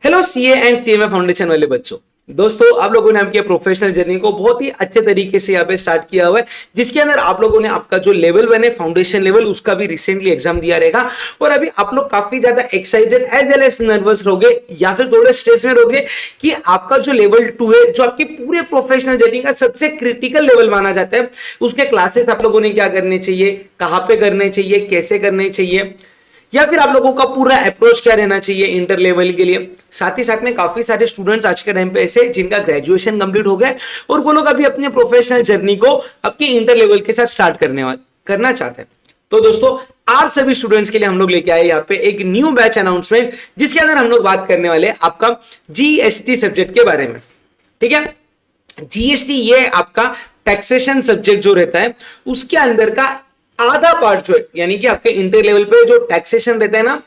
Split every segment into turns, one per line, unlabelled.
Hello CA and CMA foundation वाले बच्चों। दोस्तों, आप लोगों ने आपकी प्रोफेशनल जर्नी को बहुत ही अच्छे तरीके से यहाँ पे स्टार्ट किया हुआ है, जिसके अंदर आप लोगों ने आपका जो लेवल बने फाउंडेशन लेवल उसका भी रिसेंटली एग्जाम दिया रहेगा। और अभी आप लोग काफी ज्यादा excited as well as nervous रहोगे या फिर थोड़े स्ट्रेस में रहोगे कि आपका जो लेवल 2 है, जो आपकी पूरे प्रोफेशनल जर्नी का सबसे क्रिटिकल लेवल माना जाता है, उसके क्लासेस आप लोगों ने क्या करने चाहिए, कहां पे करने चाहिए, कैसे करने चाहिए, या फिर आप लोगों का पूरा अप्रोच क्या रहना चाहिए इंटर लेवल के लिए। साथ ही साथ में काफी सारे स्टूडेंट्स आज के टाइम पे ऐसे जिनका ग्रेजुएशन कंप्लीट हो गया और वो लोग अभी अपने प्रोफेशनल जर्नी को अपनी इंटर लेवल के साथ स्टार्ट करना चाहते हैं। तो दोस्तों, आप सभी स्टूडेंट्स के लिए हम लोग लेके आए यहाँ पे एक न्यू बैच अनाउंसमेंट, जिसके अंदर हम लोग बात करने वाले हैं आपका जीएसटी सब्जेक्ट के बारे में। ठीक है, जीएसटी ये आपका टैक्सेशन सब्जेक्ट जो रहता है उसके अंदर का आधा पार्ट जो है, यानी कि आपके इंटर लेवल पे जो टैक्सेशन रहता है ना,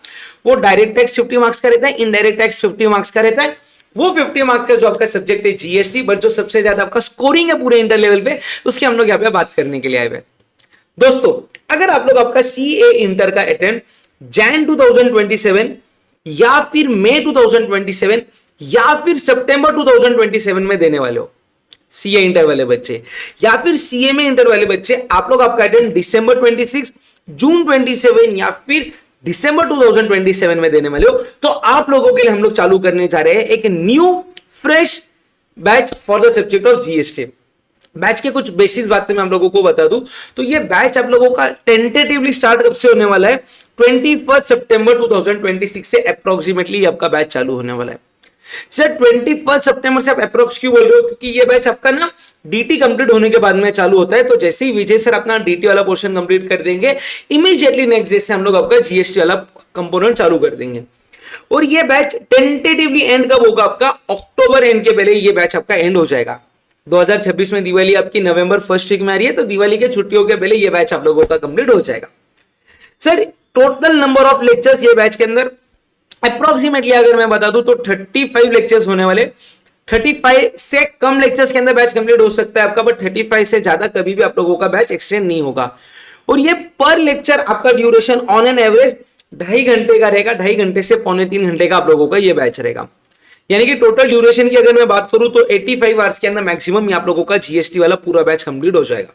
वो डायरेक्ट टैक्स 50 मार्क्स का रहता है, इनडायरेक्ट टैक्स 50 मार्क्स का रहता है। वो 50 मार्क्स का जो आपका सब्जेक्ट है जीएसटी, बट जो सबसे ज्यादा आपका स्कोरिंग है पूरे इंटर लेवल पे, उसके हम लोग यहाँ पे बात करने के लिए आए हुए। दोस्तों, अगर आप लोग आपका सीए इंटर का अटेम्प्ट जैन 2027 या फिर मई 2027 या फिर सितंबर 2027 में देने वाले हो, सीए इंटर वाले बच्चे या फिर सीएमए इंटर वाले बच्चे, आप लोग आपका अटेम्प्ट दिसंबर 26, जून 27 या फिर दिसंबर 2027 में देने वाले हो, तो आप लोगों के लिए हम लोग चालू करने जा रहे हैं एक new fresh batch for the subject of GST. Batch के कुछ बेसिक बातें मैं आप लोगों को बता दूं तो ये बैच आप लोगों का टेंटेटिवली स्टार्ट कब से होने वाला है, 21 सितंबर 2026 से अप्रोक्सीमेटली आपका बैच चालू होने वाला है। सर 21 सितंबर से आप अप्रोक्स क्यों बोल रहे हो, क्योंकि ये बैच आपका ना डीटी कंप्लीट होने के बाद में चालू होता है। तो जैसे ही विजय सर अपना डीटी वाला पोर्शन कंप्लीट कर देंगे, इमीडिएटली नेक्स्ट डे से हम लोग आपका जीएसटी वाला कंपोनेंट चालू कर देंगे। और ये बैच टेंटेटिवली एंड कब होगा, आपका अक्टूबर एंड के पहले ये बैच आपका एंड हो जाएगा। 2026 में दिवाली आपकी नवंबर फर्स्ट वीक में आ रही है, तो दिवाली के छुट्टियों के पहले ये बैच आप लोगों का कंप्लीट हो जाएगा। Sir total number of lectures ये बैच के अंदर अप्रोक्सीमेटली अगर मैं बता दूं तो 35 लेक्चर्स होने वाले। 35 से कम लेक्चर्स के अंदर बैच कंप्लीट हो सकता है आपका, बट 35 से ज्यादा कभी भी आप लोगों का बैच एक्सटेंड नहीं होगा। और ये पर लेक्चर आपका ड्यूरेशन ऑन एन एवरेज 2.5 घंटे का रहेगा, 2.5 घंटे से 2.75 घंटे का आप लोगों का ये बैच रहेगा। यानी कि टोटल ड्यूरेशन की अगर मैं बात करूं तो 85 आवर्स के अंदर मैक्सिमम आप लोगों का जीएसटी वाला पूरा बैच कंप्लीट हो जाएगा।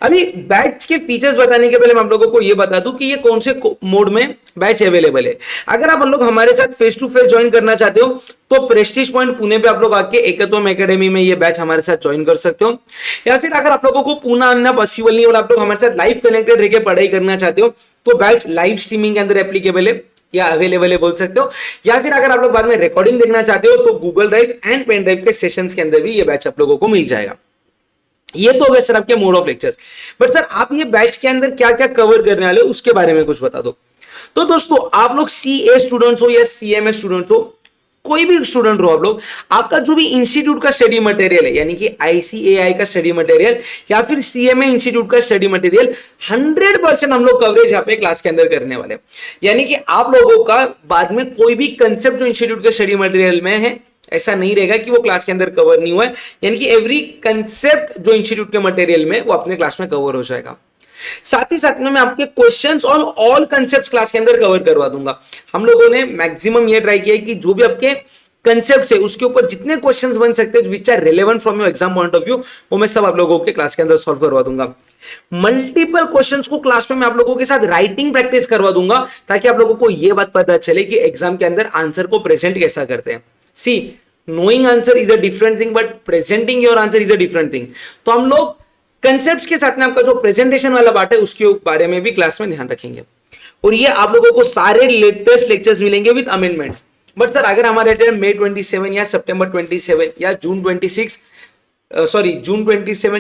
अभी बैच के फीचर्स बताने के पहले मैं आप लोगों को यह बता दूं कि ये कौन से मोड में बैच अवेलेबल है। अगर आप लोग हमारे साथ फेस टू फेस ज्वाइन करना चाहते हो तो प्रेस्टीज पॉइंट पुणे पे आप लोग आके एकत्वम एकेडमी में ये बैच हमारे साथ ज्वाइन कर सकते हो, या फिर अगर आप लोगों को पुणे आना पॉसिबल नहीं और आप लोग हमारे साथ लाइव कनेक्टेड रह पढ़ाई करना चाहते हो तो बैच लाइव स्ट्रीमिंग के अंदर एप्लीकेबल है या अवेलेबल है बोल सकते हो, या फिर अगर आप लोग बाद में रिकॉर्डिंग देखना चाहते हो तो Google drive and pen drive के सेशंस के अंदर भी ये बैच आप लोगों को मिल जाएगा। ये तो हो गया सर आपके mode of lectures. But sir आप ये बैच के अंदर क्या क्या कवर करने वाले हो उसके बारे में कुछ बता दो। तो दोस्तों, आप लोग सीए स्टूडेंट्स हो या सीएमए स्टूडेंट्स हो, कोई भी स्टूडेंट हो आप लोग, आपका जो भी इंस्टीट्यूट का स्टडी मटेरियल है, यानी कि आईसीएआई का स्टडी मटेरियल या फिर सीएमए इंस्टीट्यूट का स्टडी मटेरियल, 100% हम लोग कवरेज यहाँ पे क्लास के अंदर करने वाले। यानी कि आप लोगों का बाद में कोई भी कंसेप्ट जो इंस्टीट्यूट के स्टडी मटेरियल में है ऐसा नहीं रहेगा कि वो क्लास के अंदर कवर नहीं हुआ है। यानी कि एवरी कंसेप्ट जो इंस्टीट्यूट के मटेरियल में वो अपने क्लास में कवर हो जाएगा। साथ ही साथ में मैं आपके questions on all concepts class के अंदर कवर करवा दूंगा। हम लोगों ने मैक्सिमम ये ट्राई किया है कि जो भी आपके कंसेप्ट है उसके ऊपर जितने क्वेश्चंस बन सकते हैं which are relevant from your exam point of view, वो मैं सब आप लोगों के क्लास के अंदर सॉल्व करवा दूंगा। मल्टीपल क्वेश्चंस को क्लास में मैं आप लोगों के साथ राइटिंग प्रैक्टिस करवा दूंगा, ताकि आप लोगों को यह बात पता चले कि एग्जाम के अंदर आंसर को प्रेजेंट कैसा करते हैं। सी knowing answer is a different thing but presenting your answer is a different thing। तो हम लोग कंसेप्ट्स के साथ में आपका जो प्रेजेंटेशन वाला पार्ट है उसके बारे में भी क्लास में ध्यान रखेंगे। और ये आप लोगों को सारे लेटेस्ट लेक्चर्स मिलेंगे विद अमेंडमेंट्स। बट सर अगर हमारे अटेम्प्ट मई 27 या सितंबर 27 या जून 27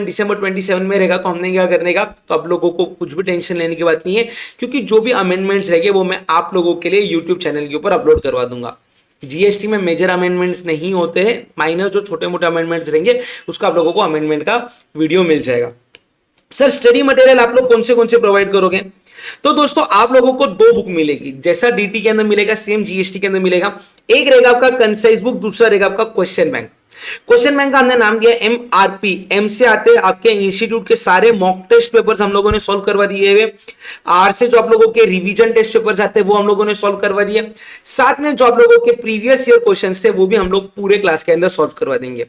दिसंबर 27 में रहेगा तो हमने क्या करने का, तो आप लोगों को कुछ भी टेंशन लेने की बात नहीं है, क्योंकि जो भी अमेंडमेंट्स रहेंगे वो मैं आप लोगों के लिए यूट्यूब चैनल के ऊपर अपलोड करवा दूंगा। जीएसटी में मेजर अमेंडमेंट्स नहीं होते हैं, माइनर जो छोटे मोटे अमेंडमेंट्स रहेंगे उसका आप लोगों को अमेंडमेंट का वीडियो मिल जाएगा। सर स्टडी मटेरियल आप लोग कौन से प्रोवाइड करोगे, तो दोस्तों आप लोगों को दो बुक मिलेगी, जैसा डीटी के अंदर मिलेगा सेम जीएसटी के अंदर मिलेगा। एक रहेगा आपका कंसाइज बुक, दूसरा रहेगा आपका क्वेश्चन बैंक। क्वेश्चन बैंक का हमने नाम दिया एमआरपी, एम से आते हैं आपके इंस्टीट्यूट के सारे मॉक टेस्ट पेपर्स हम लोगों ने सॉल्व करवा दिए हुए। आर से जो आप लोगों के रिवीजन टेस्ट पेपर्स आते हैं वो हम लोगों ने सॉल्व करवा दिए। साथ में जो आप लोगों के प्रीवियस ईयर क्वेश्चंस थे वो भी हम लोग पूरे क्लास के अंदर सॉल्व करवा देंगे।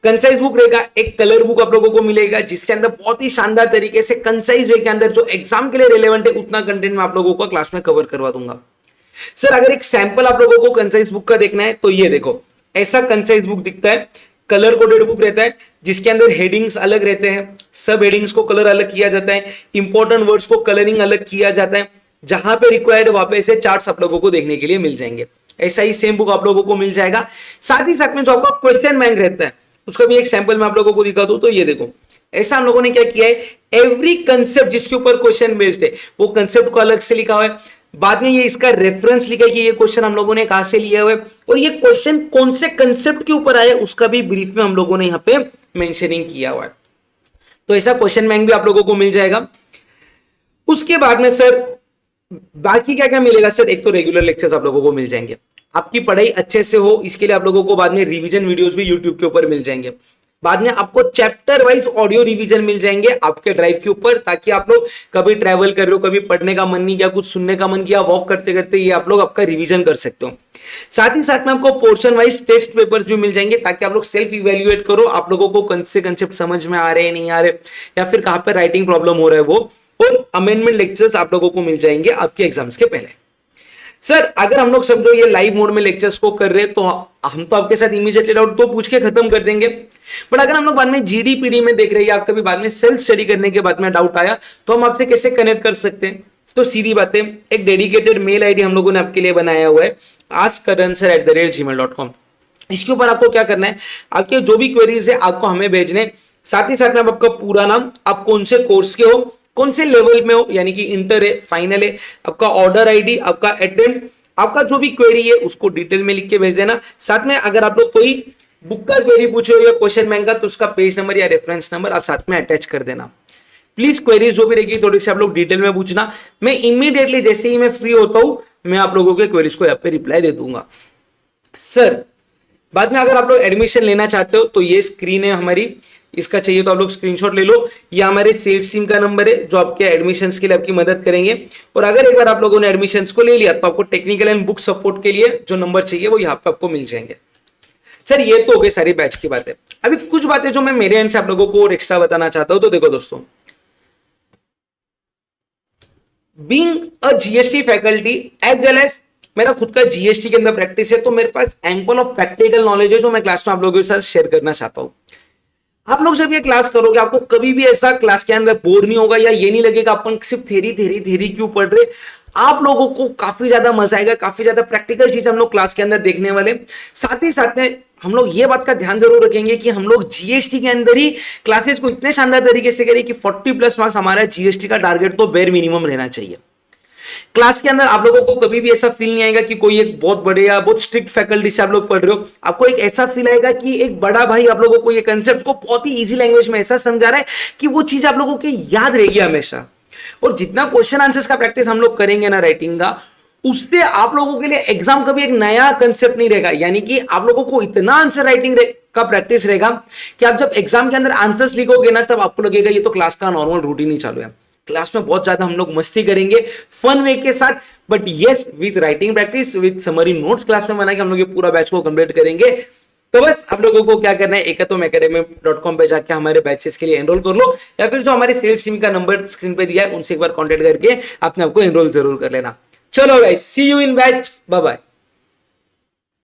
कंसाइज बुक रहेगा, एक कलर बुक आप लोगों को मिलेगा जिसके अंदर बहुत ही शानदार तरीके से कंसाइज वे के अंदर जो एग्जाम के लिए रिलेवेंट है उतना कंटेंट मैं आप लोगों को क्लास में कवर करवा दूंगा। सर अगर एक सैंपल आप लोगों को कंसाइज बुक का देखना है तो ये देखो, ऐसा कंसाइज बुक दिखता है, कलर कोडेड बुक रहता है जिसके अंदर हेडिंग्स अलग रहते हैं, सब हेडिंग्स को कलर अलग किया जाता है, इंपॉर्टेंट वर्ड्स को कलरिंग अलग किया जाता है, जहां पे रिक्वायर्ड वहां पे ऐसे चार्ट्स आप लोगों को देखने के लिए मिल जाएंगे। ऐसा ही सेम बुक आप लोगों को मिल जाएगा। साथ ही साथ में जो आपका क्वेश्चन बैंक रहता है उसका भी एक सैंपल मैं आप लोगों को दिखा दूं तो ये देखो, ऐसा हम लोगों ने क्या किया है, एवरी कंसेप्ट जिसके ऊपर क्वेश्चन बेस्ड है वो कंसेप्ट को अलग से लिखा हुआ है, बाद में ये इसका रेफरेंस लिखा है कि ये क्वेश्चन हम लोगों ने कहां से लिया हुआ है और ये क्वेश्चन कौन से कंसेप्ट के ऊपर आया उसका भी ब्रीफ में हम लोगों ने यहां पे मेंशनिंग किया हुआ है। तो ऐसा क्वेश्चन बैंक भी आप लोगों को मिल जाएगा। उसके बाद में सर बाकी क्या क्या मिलेगा सर, एक तो रेगुलर लेक्चर्स आप लोगों को मिल जाएंगे, आपकी पढ़ाई अच्छे से हो इसके लिए आप लोगों को बाद में रिवीजन वीडियोस भी यूट्यूब के ऊपर मिल जाएंगे। बाद में आपको चैप्टर वाइज ऑडियो रिवीजन मिल जाएंगे आपके ड्राइव के ऊपर, ताकि आप लोग कभी ट्रैवल कर रहे हो, कभी पढ़ने का मन नहीं किया, कुछ सुनने का मन किया, वॉक करते करते ये आप लोग आपका रिवीजन कर सकते हो। साथ ही साथ में आपको पोर्शन वाइज टेस्ट पेपर्स भी मिल जाएंगे ताकि आप लोग सेल्फ इवेल्युएट करो आप लोगों को कौन से कंसेप्ट समझ में आ रहे हैं नहीं आ रहे, या फिर कहां पर राइटिंग प्रॉब्लम हो रहा है वो, और अमेंडमेंट लेक्चर्स आप लोगों को मिल जाएंगे आपके एग्जाम्स के पहले। सर अगर हम लोग समझो ये लाइव मोड में लेक्चर्स को कर रहे हैं तो हम तो आपके साथ इमीडिएटली डाउट तो पूछ के खत्म कर देंगे, बट अगर हम लोग बाद में जीडीपीडी में देख रहे हैं, आपका भी बाद में सेल्फ स्टडी करने के बाद में डाउट आया तो हम आपसे कैसे कनेक्ट कर सकते हैं। तो सीधी बात है, एक डेडिकेटेड मेल आईडी हम लोगों ने आपके लिए बनाया हुआ है askkaran@gmail.com। इसके ऊपर आपको क्या करना है, आपके जो भी क्वेरीज है आपको हमें भेजने, साथ ही साथ में आपका पूरा नाम, आप कौन से कोर्स के हो, कौन से लेवल में हो, यानी कि इंटर है, फाइनल है, आपका ऑर्डर आईडी, आपका अटेम्प्ट, आपका जो भी क्वेरी है उसको डिटेल में लिख के भेज देना। साथ में अगर आप लोग कोई बुक का क्वेरी पूछे हो या क्वेश्चन बैंक का तो उसका पेज नंबर या रेफरेंस नंबर आप साथ में अटैच कर देना। प्लीज क्वेरीज जो भी रहेगी थोड़ी सी आप लोग डिटेल में पूछना, मैं इमीडिएटली जैसे ही मैं फ्री होता हूं मैं आप लोगों के क्वेरीज को यहाँ पे रिप्लाई दे दूंगा। सर बाद में अगर आप लोग एडमिशन लेना चाहते हो तो ये स्क्रीन है हमारी, इसका चाहिए तो आप लोग स्क्रीनशॉट ले लो, ये हमारे सेल्स टीम का नंबर है जो आपके एडमिशंस के लिए आपकी मदद करेंगे। और अगर एक बार आप लोगों ने एडमिशंस को ले लिया तो आपको टेक्निकल एंड बुक सपोर्ट के लिए जो नंबर चाहिए वो यहाँ पे आपको मिल जाएंगे। सर ये तो हो गई सारी बैच की बातें, अभी कुछ बातें जो मैं मेरे एंड से आप लोगों को और एक्स्ट्रा बताना चाहता हूं। तो देखो दोस्तों, being a GST faculty as well as मेरा खुद का जीएसटी के अंदर प्रैक्टिस है, तो मेरे पास एम्पल ऑफ प्रैक्टिकल नॉलेज है जो मैं क्लास में आप लोगों के साथ शेयर करना चाहता हूं। आप लोग जब ये क्लास करोगे आपको कभी भी ऐसा क्लास के अंदर बोर नहीं होगा या ये नहीं लगेगा अपन सिर्फ थेरी थेरी थेरी क्यों पढ़ रहे। आप लोगों को काफी ज्यादा मजा आएगा, काफी ज्यादा प्रैक्टिकल चीज हम लोग क्लास के अंदर देखने वाले। साथ ही साथ में हम लोग ये बात का ध्यान जरूर रखेंगे कि हम लोग जीएसटी के अंदर ही क्लासेस को इतने शानदार तरीके से करें कि 40+ मार्क्स हमारा जीएसटी का टारगेट तो बेर मिनिमम रहना चाहिए। क्लास के अंदर आप लोगों को कभी भी ऐसा फील नहीं आएगा कि कोई एक बहुत बड़े या बहुत स्ट्रिक्ट फैकल्टी से आप लोग पढ़ रहे हो। आपको एक ऐसा फील आएगा कि एक बड़ा भाई आप लोगों को ये कंसेप्ट को बहुत ही इजी लैंग्वेज में ऐसा समझा रहा है कि वो चीज आप लोगों की याद रहेगी हमेशा। और जितना क्वेश्चन आंसर्स का प्रैक्टिस हम लोग करेंगे ना राइटिंग का, उससे आप लोगों के लिए एग्जाम कभी एक नया कंसेप्ट नहीं रहेगा। यानी कि आप लोगों को इतना आंसर राइटिंग का प्रैक्टिस रहेगा कि आप जब एग्जाम के अंदर आंसर्स लिखोगे ना तब आपको लगेगा ये तो क्लास का नॉर्मल रूटीन ही चालू है। क्लास में बहुत ज्यादा हम लोग मस्ती करेंगे फन वे के साथ, but yes with writing practice with summary notes class में बना के हम लोग ये पूरा बैच को कंप्लीट करेंगे। तो बस आप लोगों को क्या करना है, ekathamacademy.com पे जाके हमारे बैचेस के लिए एनरोल कर लो, या फिर जो हमारे सेल्स टीम का नंबर स्क्रीन पे दिया है उनसे एक बार कॉन्टेक्ट करके अपने आपको एनरोल जरूर कर लेना। चलो guys, see you in batch, bye bye.